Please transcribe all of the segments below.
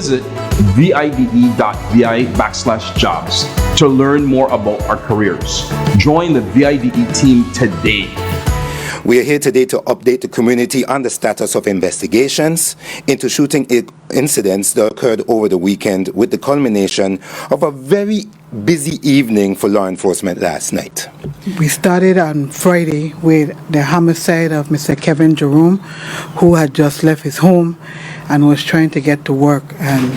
visit VIPD.vi/jobs to learn more about our careers. Join the VIPD team today. We are here today to update the community on the status of investigations into shooting incidents that occurred over the weekend, with the culmination of a very busy evening for law enforcement last night. We started on Friday with the homicide of Mr. Kevin Jerome, who had just left his home and was trying to get to work, and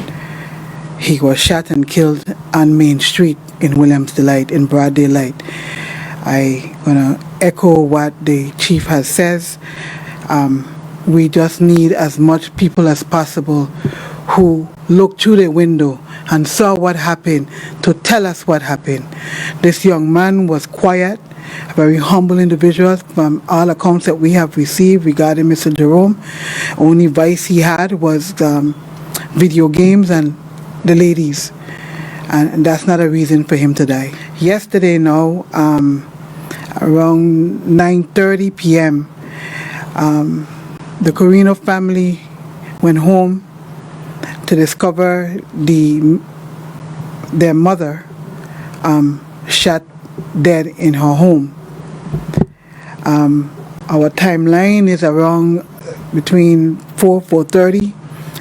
he was shot and killed on Main Street in Williams Delight in broad daylight. I'm going to echo what the chief has says. We just need as much people as possible who looked through the window and saw what happened to tell us what happened. This young man was quiet, a very humble individual from all accounts that we have received regarding Mr. Jerome. Only vice he had was video games and the ladies, and that's not a reason for him to die. Yesterday now, around 9:30 p.m., the Corino family went home to discover their mother shot dead in her home. Our timeline is around between 4:30.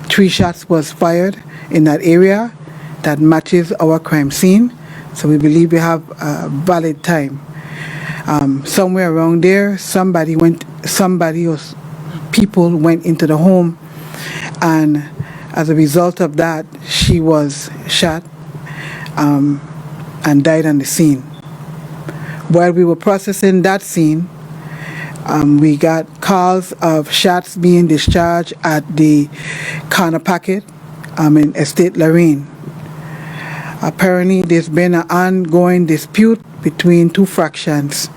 3 shots was fired in that area that matches our crime scene, so we believe we have a valid time. Somewhere around there, people went into the home, and as a result of that, she was shot and died on the scene. While we were processing that scene, we got calls of shots being discharged at the corner pocket in Estate Lorraine. Apparently, there's been an ongoing dispute between two fractions.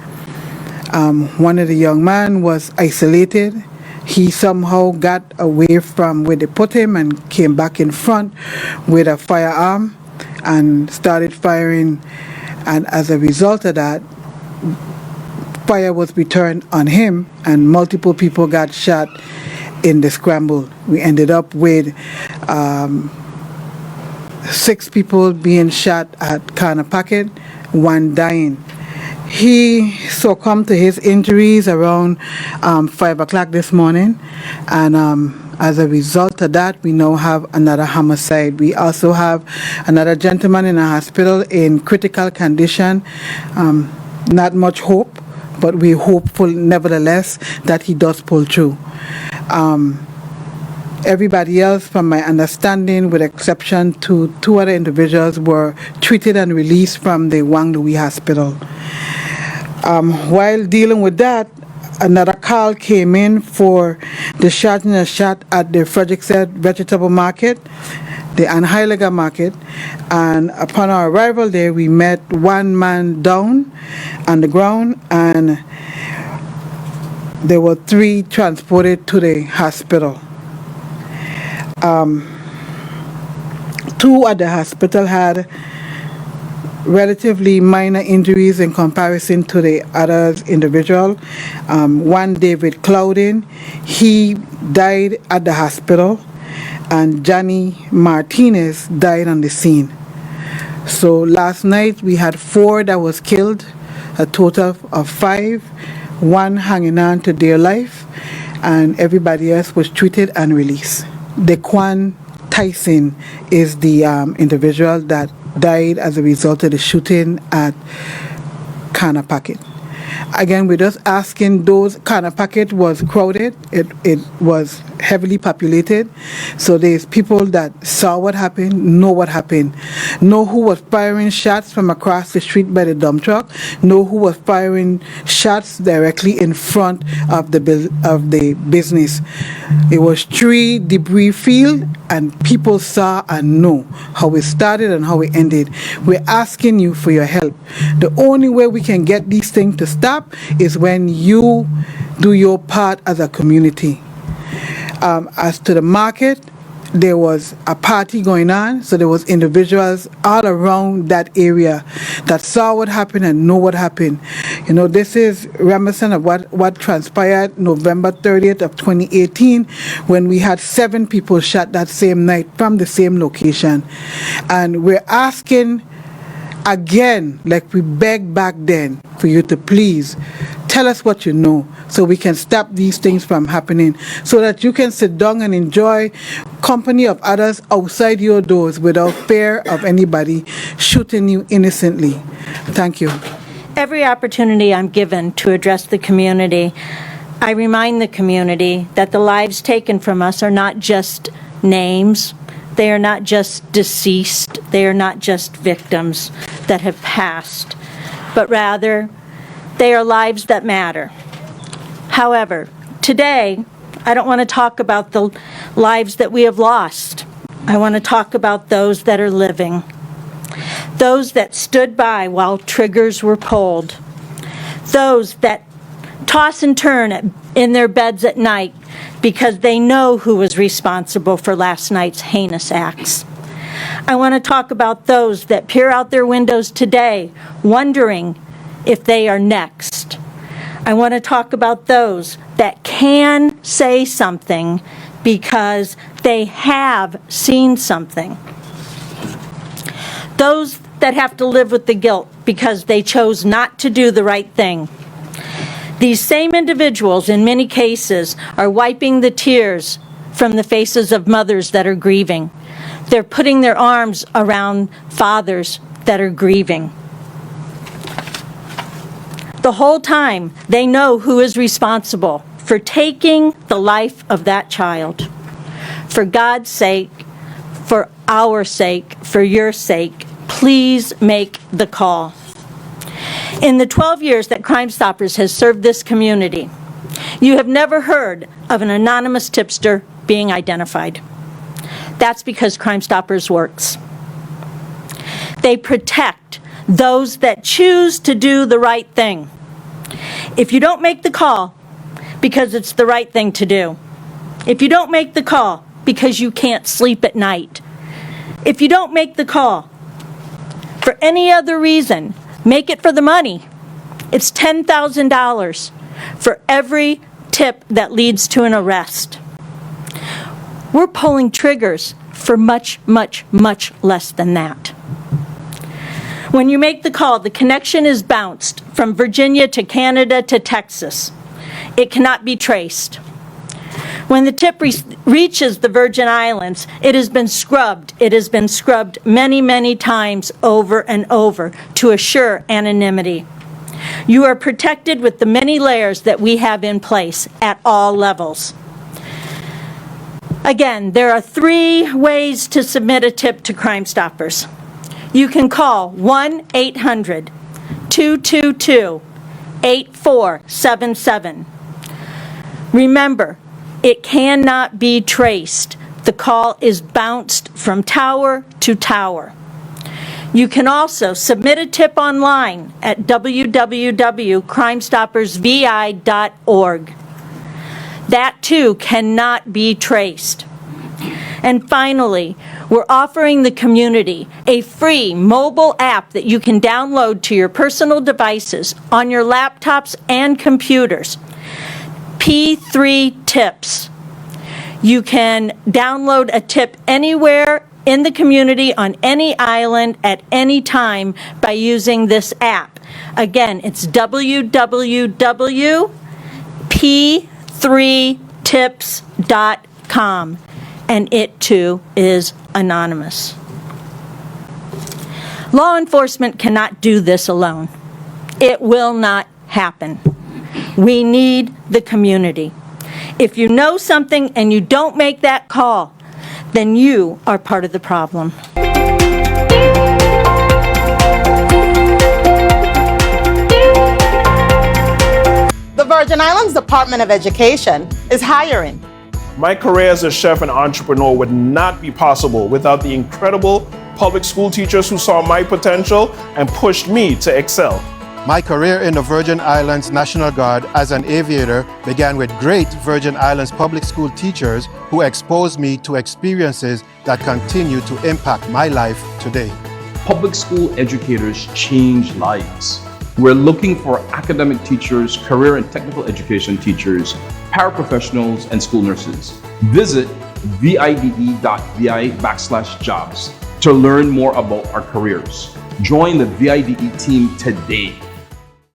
One of the young men was isolated. He somehow got away from where they put him and came back in front with a firearm and started firing. And as a result of that, fire was returned on him and multiple people got shot in the scramble. We ended up with 6 people being shot at Corner Pocket, 1 dying. He succumbed to his injuries around 5 o'clock this morning, and as a result of that, we now have another homicide. We also have another gentleman in a hospital in critical condition. Not much hope, but we're hopeful nevertheless that he does pull through. Everybody else, from my understanding, with exception to 2 other individuals, were treated and released from the Wang Louis Hospital. While dealing with that, another call came in for the shot at the Fredericksted vegetable market, the Anheilige market, and upon our arrival there, we met 1 man down on the ground, and there were 3 transported to the hospital. 2 at the hospital had relatively minor injuries in comparison to the other individual. One, David Cloudin, he died at the hospital, and Johnny Martinez died on the scene. So last night we had 4 that was killed, a total of 5, 1 hanging on to their life, and everybody else was treated and released. Dequan Tyson is the individual that died as a result of the shooting at Corner Pocket. Again, we're just asking those. Corner Pocket was crowded. It was heavily populated. So there's people that saw what happened, know what happened, know who was firing shots from across the street by the dump truck, know who was firing shots directly in front of the business. It was 3 debris field, and people saw and know how it started and how it ended. We're asking you for your help. The only way we can get these things to stop is when you do your part as a community. As to the market, there was a party going on, so there was individuals all around that area that saw what happened and know what happened. You know, this is reminiscent of what transpired November 30th of 2018, when we had 7 people shot that same night from the same location. And we're asking again, like we begged back then, for you to please tell us what you know so we can stop these things from happening, so that you can sit down and enjoy company of others outside your doors without fear of anybody shooting you innocently. Thank you. Every opportunity I'm given to address the community, I remind the community that the lives taken from us are not just names. They are not just deceased. They are not just victims that have passed, but rather they are lives that matter. However, today, I don't want to talk about the lives that we have lost. I want to talk about those that are living, those that stood by while triggers were pulled, those that toss and turn in their beds at night because they know who was responsible for last night's heinous acts. I want to talk about those that peer out their windows today, wondering if they are next. I want to talk about those that can say something because they have seen something. Those that have to live with the guilt because they chose not to do the right thing. These same individuals, in many cases, are wiping the tears from the faces of mothers that are grieving. They're putting their arms around fathers that are grieving. The whole time, they know who is responsible for taking the life of that child. For God's sake, for our sake, for your sake, please make the call. In the 12 years that Crime Stoppers has served this community, you have never heard of an anonymous tipster being identified. That's because Crime Stoppers works. They protect those that choose to do the right thing. If you don't make the call because it's the right thing to do, if you don't make the call because you can't sleep at night, if you don't make the call for any other reason, make it for the money. It's $10,000 for every tip that leads to an arrest. We're pulling triggers for much, much, much less than that. When you make the call, the connection is bounced from Virginia to Canada to Texas. It cannot be traced. When the tip reaches the Virgin Islands, it has been scrubbed. It has been scrubbed many, many times over and over to assure anonymity. You are protected with the many layers that we have in place at all levels. Again, there are 3 ways to submit a tip to Crime Stoppers. You can call 1-800-222-8477. Remember, it cannot be traced. The call is bounced from tower to tower. You can also submit a tip online at www.crimestoppersvi.org. That too cannot be traced. And finally, we're offering the community a free mobile app that you can download to your personal devices on your laptops and computers. P3 Tips. You can download a tip anywhere in the community on any island at any time by using this app. Again, it's www.p3tips.com, and it too is anonymous. Law enforcement cannot do this alone. It will not happen. We need the community. If you know something and you don't make that call, then you are part of the problem. The Virgin Islands Department of Education is hiring. My career as a chef and entrepreneur would not be possible without the incredible public school teachers who saw my potential and pushed me to excel. My career in the Virgin Islands National Guard as an aviator began with great Virgin Islands public school teachers who exposed me to experiences that continue to impact my life today. Public school educators change lives. We're looking for academic teachers, career and technical education teachers, paraprofessionals, and school nurses. Visit vide.vi/jobs to learn more about our careers. Join the VIDE team today.